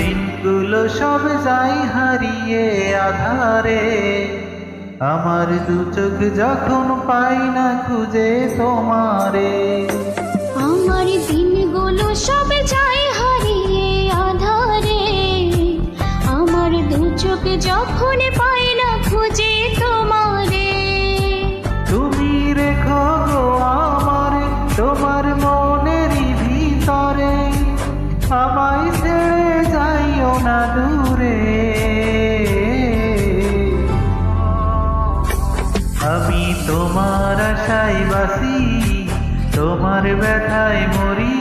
দিনগুলো সব যাই হারিয়ে আধারে, আমার দু চোখ যখন পাই না খুঁজে তোমারে। আমার দিনগুলো সব যায় হারিয়ে আধারে, আমার দু চোখ যখন পাই না খুঁজে তোমারে। তুমি রেখো গো আমারে তোমার মনেরই ভিতরে, আমায় ছেড়ে যাইও না দূরে। আমি তোমার আশায় বাসি, তোমার ব্যথায় মরি,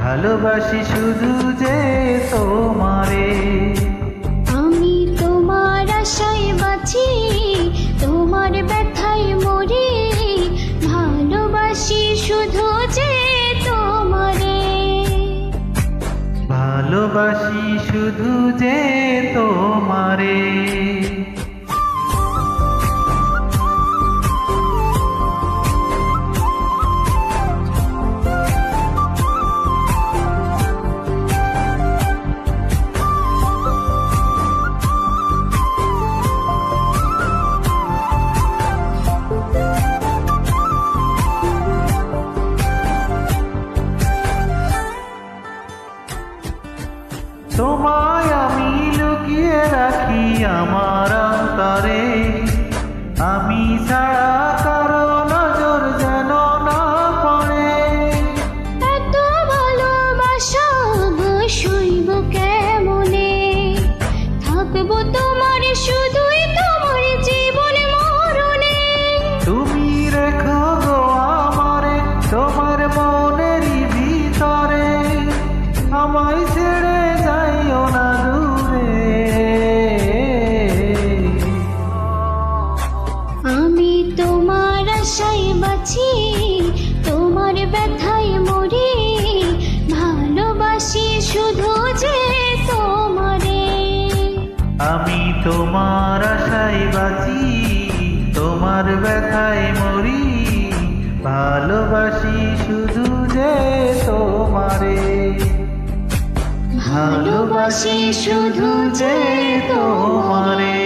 ভালোবাসি শুধু যে তোমারে। আমি তোমার আশায় বাঁচি, তোমার ব্যথায় মরি, ভালোবাসি শুধু যে তোমারে। ভালোবাসি শুধু যে তোমারে। তোমায় আমি লুকিয়ে রাখি আমার অন্তরে, আমি ছাড়া কারো নজর যেন না পড়ে। এত ভালোবাসা সইব কেমনে, থাকবো তোমার শুধুই তোমার জীবন মরণে। তুমি রেখো গো আমারে তোমার মনেরই ভিতরে, আমায় ছেড়ে যাইও না দূরে। আমি তোমার আশায় বাঁচি, তোমার ব্যথায় মরি, ভালোবাসি শুধু যে তোমারে। আমি তোমার আশায় বাঁচি, তোমার ব্যথায় মরি, ভালোবাসি শুধু যে তোমারে। ভালোবাসি শুধু যে তোমারে।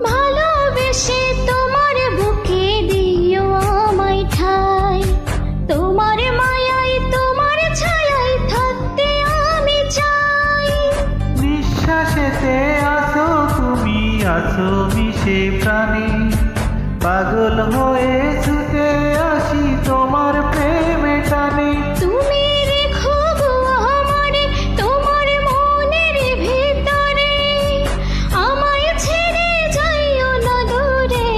ভালোবেসে তোমার বুকে দিও আমায় ঠাই, তোমার মায়ায় তোমার ছায়ায় থাকতে আমি চাই। নিঃশ্বাসেতে আসো তুমি, আসো মিশে প্রাণে, পাগল হয়ে ছুটে আসি তোমার প্রেমে টানে। তুমি রেখো গো আমারে তোমার মনের ভিতরে, আমায় ছেড়ে যাইও না দূরে।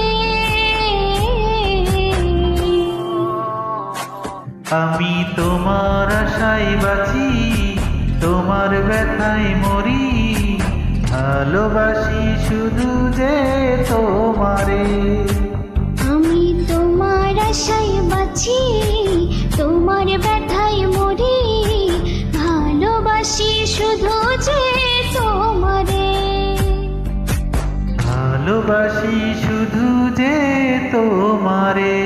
আমি তোমার আশায় বাঁচি, তোমার ব্যথায় মরি, ভালোবাসি শুধু যে তোমারে। আমি তোমার আশায় বাঁচি, তোমার ব্যথায় মরি, ভালোবাসি শুধু যে তোমারে। ভালোবাসি শুধু যে তোমারে।